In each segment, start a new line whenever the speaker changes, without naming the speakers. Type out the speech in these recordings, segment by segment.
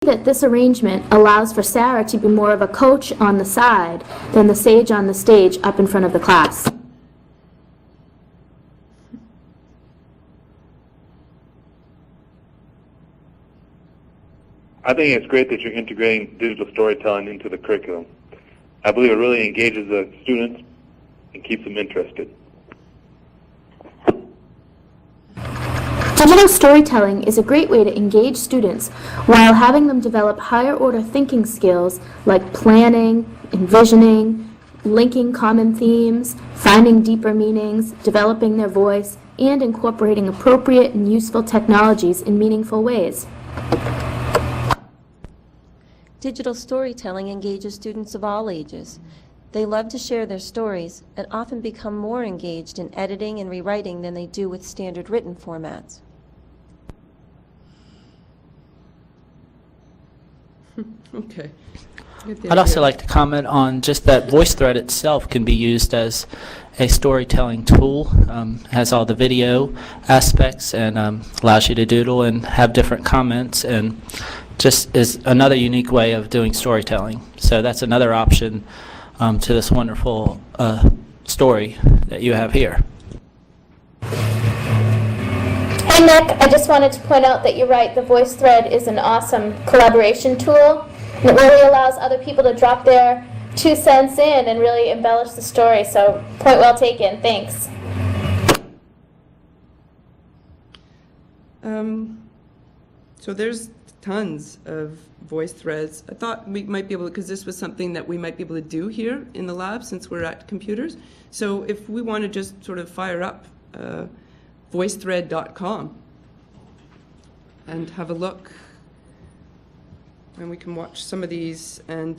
that this arrangement allows for Sarah to be more of a coach on the side than the sage on the stage up in front of the class.
I think it's great that you're integrating digital storytelling into the curriculum. I believe it really engages the students and keeps them interested.
Digital storytelling is a great way to engage students while having them develop higher order thinking skills like planning, envisioning, linking common themes, finding deeper meanings, developing their voice, and incorporating appropriate and useful technologies in meaningful ways.
Digital storytelling engages students of all ages. They love to share their stories and often become more engaged in editing and rewriting than they do with standard written formats.
Okay.
I'd also like to comment on just that VoiceThread itself can be used as a storytelling tool. Has all the video aspects and allows you to doodle and have different comments, and just is another unique way of doing storytelling. So that's another option to this wonderful story that you have here.
Hey Nick, I just wanted to point out that you're right, the VoiceThread is an awesome collaboration tool. And it really allows other people to drop their 2 cents in and really embellish the story. So, point well taken. Thanks.
So there's tons of voice threads. I thought we might be able to, because this was something that we might be able to do here in the lab since we're at computers. So if we want to just sort of fire up voicethread.com and have a look, and we can watch some of these and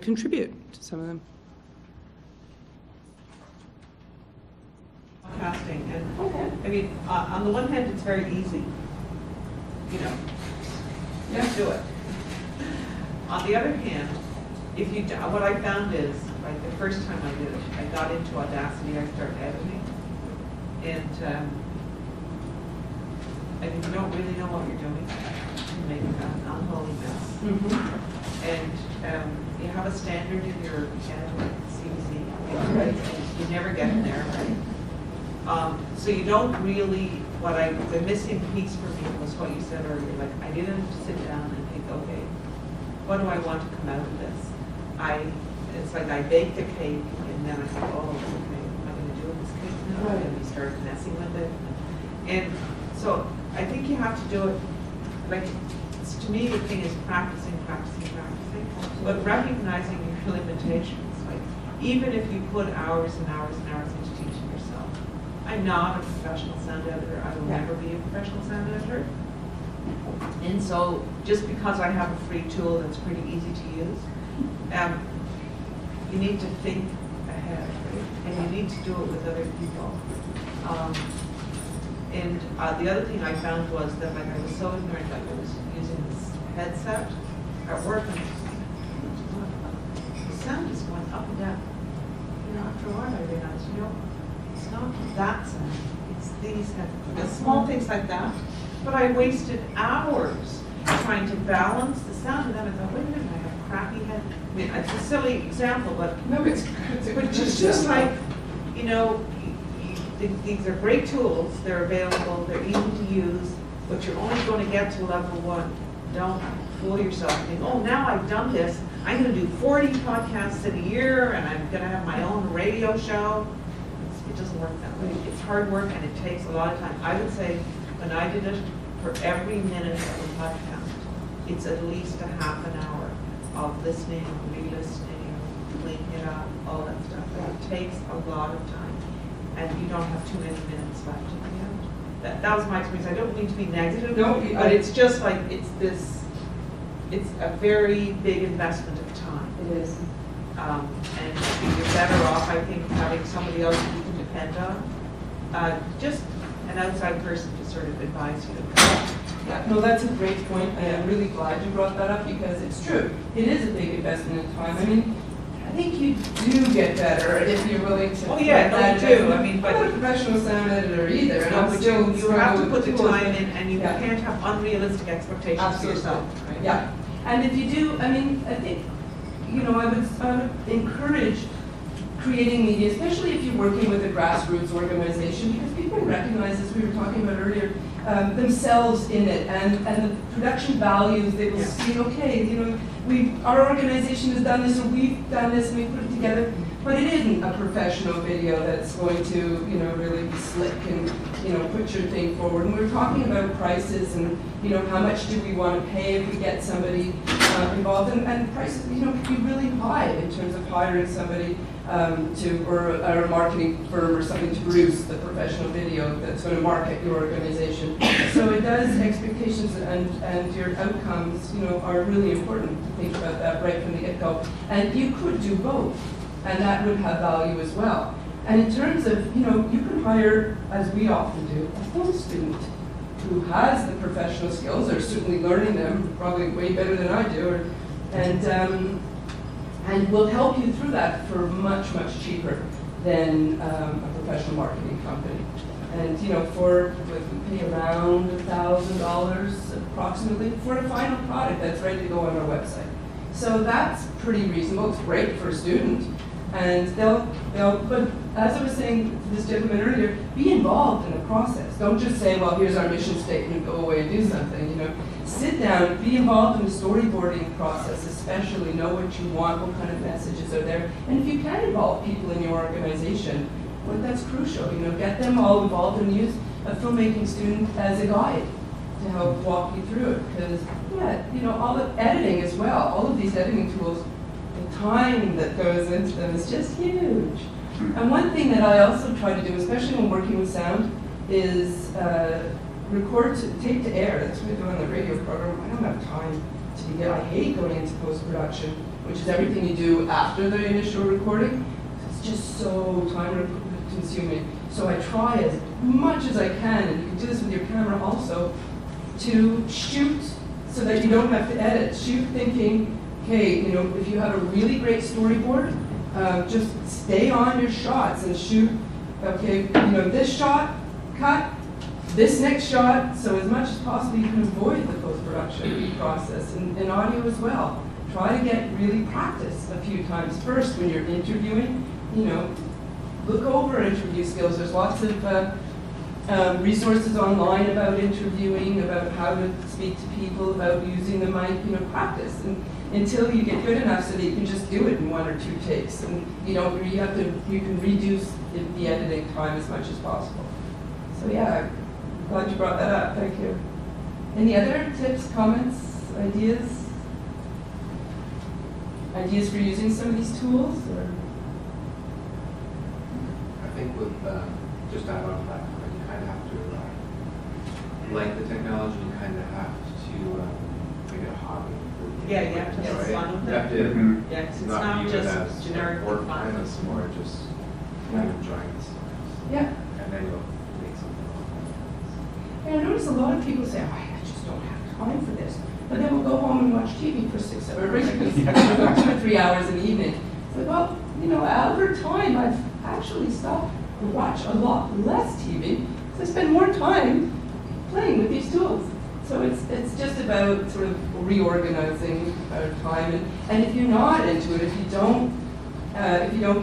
contribute to some of them.
Casting, and I mean, on the one hand, it's very easy. You know, just do it. On the other hand, if you what I found is, like the first time I did it, I got into Audacity, I started editing, and if you don't really know what you're doing, you make an unholy mess. And you have a standard in your CBC, right? You never get in there, right? So you don't really, the missing piece for me was what you said earlier, like I didn't sit down and think, okay, what do I want to come out of this? It's like I baked a cake and then I thought, oh, okay, what am I going to do with this cake now? And we started messing with it. And so I think you have to do it, like, to me the thing is practicing, but recognizing your limitations. Like, even if you put hours and hours and hours into teaching yourself, I'm not a professional sound editor. I will never be a professional sound editor. And so just because I have a free tool that's pretty easy to use, you need to think ahead, right? And you need to do it with other people. And the other thing I found was that, like, I was so ignorant, like I was using this headset at work, and the sound is going up and down. You know, after a while I realized, you know, it's not that sound, it's these headphones. Small things like that. But I wasted hours trying to balance the sound, and then I thought, wait a minute, I have a crappy head. I mean, it's a silly example, but
No, it's
just like, you know, these are great tools, they're available, they're easy to use, but you're only going to get to level 1. Don't fool yourself and think, oh, now I've done this, I'm going to do 40 podcasts in a year, and I'm going to have my own radio show. It doesn't work that way. It's hard work, and it takes a lot of time. I would say, when I did it, for every minute of a podcast, it's at least a half an hour of listening, re-listening, cleaning it up, all that stuff. But it takes a lot of time, and you don't have too many minutes left at the end. That was my experience. I don't mean to be negative, but it's just like, it's a very big investment of time.
It is.
And you're better off, I think, having somebody else that you can depend on. Just an outside person to sort of advise you.
Yeah, no, that's a great point. I am really glad you brought that up because it's true. It is a big investment in time. I mean, I think you do get better if you're willing to.
Oh, yeah,
put
no,
that
you do.
in.
I mean, but-
I'm not a professional sound editor either, and
No,
I'm
but
still
you have to
struggling
put
with
the
tools,
time
but-
in, and you
Yeah.
can't have unrealistic expectations for
Absolutely.
yourself. Right?
Yeah, and if you do, I mean, I think, I would encourage creating media, especially if you're working with a grassroots organization, because people recognize, as we were talking about earlier, themselves in it, and the production values, they will
Yeah.
see, okay, our organization has done this, or we've done this, and we put it together, but it isn't a professional video that's going to, really be slick and, put your thing forward. And we're talking about prices and, how much do we want to pay if we get somebody involved, and prices, could be really high in terms of hiring somebody or a marketing firm or something to produce the professional video that's going to market your organization. So it does, expectations and your outcomes, are really important to think about that right from the get-go. And you could do both, and that would have value as well. And in terms of, you can hire, as we often do, a film student who has the professional skills, or certainly learning them, probably way better than I do, and will help you through that for much, much cheaper than a professional marketing company. And, we pay around $1,000 approximately for a final product that's ready to go on our website. So that's pretty reasonable. It's great for a student. And but as I was saying to this gentleman earlier, be involved in the process. Don't just say, well, here's our mission statement, go away and do something, Sit down, be involved in the storyboarding process, especially know what you want, what kind of messages are there. And if you can involve people in your organization, well, that's crucial, get them all involved and use a filmmaking student as a guide to help walk you through it. Because, all the editing as well, all of these editing tools, the time that goes into them is just huge. And one thing that I also try to do, especially when working with sound, is record to tape to air. That's what I do on the radio program. I don't have time to begin. I hate going into post-production, which is everything you do after the initial recording. It's just so time-consuming. So I try as much as I can, and you can do this with your camera also, to shoot so that you don't have to edit. Shoot thinking, okay, if you have a really great storyboard, just stay on your shots and shoot, okay, this shot, cut, this next shot, so as much as possible you can avoid the post-production process, and audio as well. Try to get really practice a few times first when you're interviewing, look over interview skills. There's lots of resources online about interviewing, about how to speak to people, about using the mic, practice. And until you get good enough so that you can just do it in 1 or 2 takes. And you can reduce the editing time as much as possible. So yeah, I'm glad you brought that up, thank you. Any other tips, comments, ideas? Ideas for using some of these tools? Or?
I think with, just add on to that, you kind of have to, like the technology, you kind of have to make it a hobby.
Yeah, you have to have
Right?
fun with
You have
it.
to
Yeah, 'cause it's
not
not
view it
just
as
generic
work
fun.
time, it's more just kind of enjoying the stories.
Yeah.
And then you'll make something of it.
And I notice a lot of people say, I just don't have time for this. But then we'll go home and watch TV for 6 hours, 2 or 3 hours in the evening. It's like, well, over time, I've actually stopped to watch a lot less TV because I spend more time playing with these tools. So it's just about sort of reorganizing our time. And if you're not into it, if you don't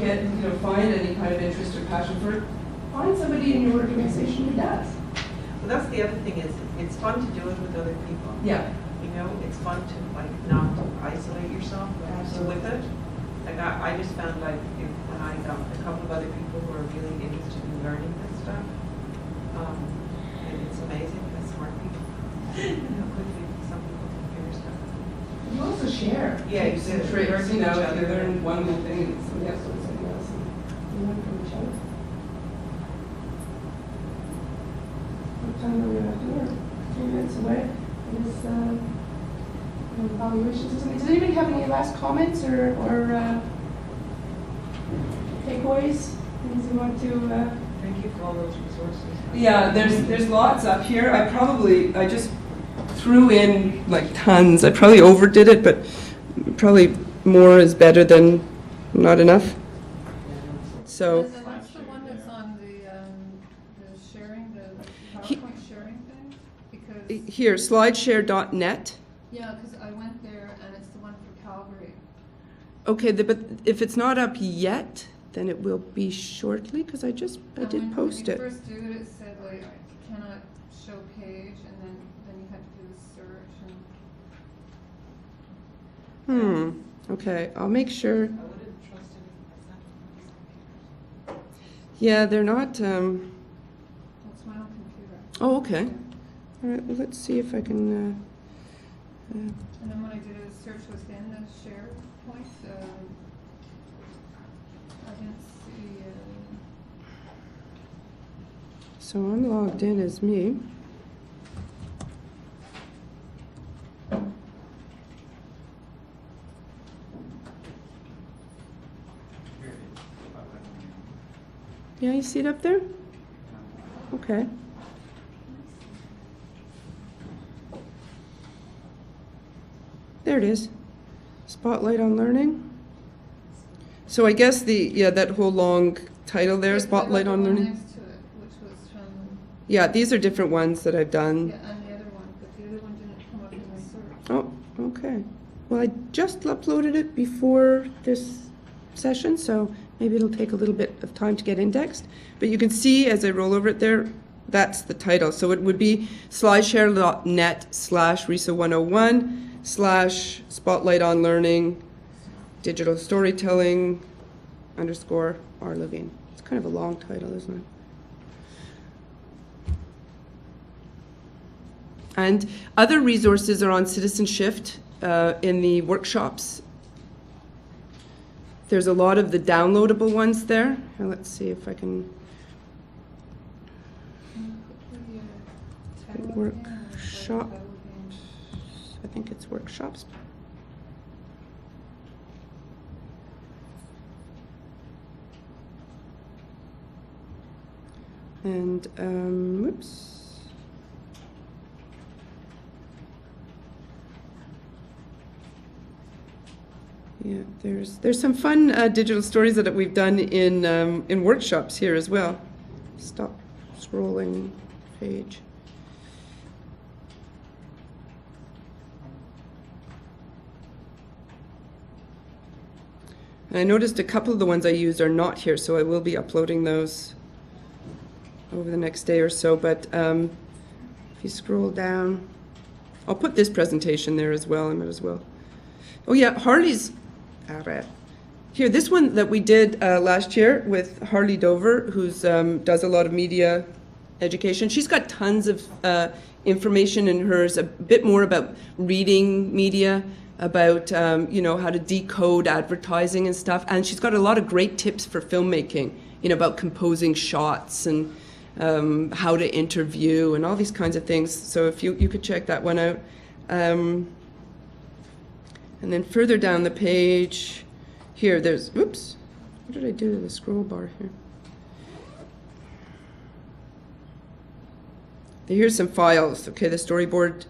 get, find any kind of interest or passion for it, find somebody in your organization who does.
Well, that's the other thing is, it's fun to do it with other people.
Yeah.
It's fun to not isolate yourself with it. Like I just found when I got a couple of other people who are really interested in learning this stuff, and it's amazing how smart people, how quickly some people can figure stuff out.
You also share.
Yeah,
tips
you
and
do.
tricks.
Learn from
You
each other.
learn one new thing, and somebody else learns something else, and you learn from each other. What time are we at here? 3 minutes away. Is evaluation system. Does anybody have any last comments or takeaways? Things you want to?
Thank you for all those resources.
Yeah, there's lots up here. I just threw in like tons. I probably overdid it, but probably more is better than Not enough? So,
And that's the one that's on the sharing, the PowerPoint sharing thing? Because,
here, slideshare.net.
yeah, because I went there and it's the one for Calgary.
Okay, but if it's not up yet, then it will be shortly, because I did post
When
it.
you first do it, it said like, cannot show page, and then you had to do the search and.
Okay, I'll make sure.
I wouldn't trust anything
Yeah, they're not,
That's my own computer.
oh, okay. All right, well, let's see if I can,
And then when I did a search within the SharePoint, I didn't see,
so I'm logged in as me. Yeah, you see it up there? Okay. There it is. Spotlight on Learning. So I guess that whole long title there,
yeah,
Spotlight on
the one
Learning.
next to it, which was from,
Yeah, these are different ones that I've done.
yeah, and the other one, but the other one didn't come up in the search.
Oh, okay. Well, I just uploaded it before this session, so maybe it'll take a little bit of time to get indexed. But you can see as I roll over it there, that's the title. So it would be slideshare.net/RISA101/Spotlight on Learning Digital Storytelling _R Levine. It's kind of a long title, isn't it? And other resources are on Citizen Shift in the workshops. There's a lot of the downloadable ones there. Now let's see if I can.
Can you put the title up there?
Workshop. I think it's workshops. And whoops. Yeah, there's some fun digital stories that we've done in workshops here as well. Stop scrolling page. And I noticed a couple of the ones I used are not here, so I will be uploading those over the next day or so. But if you scroll down, I'll put this presentation there as well. I might as well. Oh yeah, Harley's. Here, this one that we did last year with Harley Dover, who's does a lot of media education. She's got tons of information in hers, a bit more about reading media, about how to decode advertising and stuff. And she's got a lot of great tips for filmmaking, about composing shots and how to interview and all these kinds of things. So if you could check that one out. And then further down the page, here there's, oops, what did I do to the scroll bar here? Here's some files, okay, the storyboard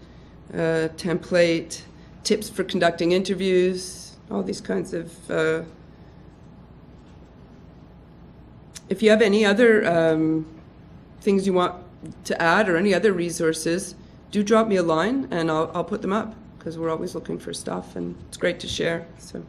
template, tips for conducting interviews, all these kinds of, if you have any other things you want to add or any other resources, do drop me a line and I'll put them up, because we're always looking for stuff and it's great to share. So.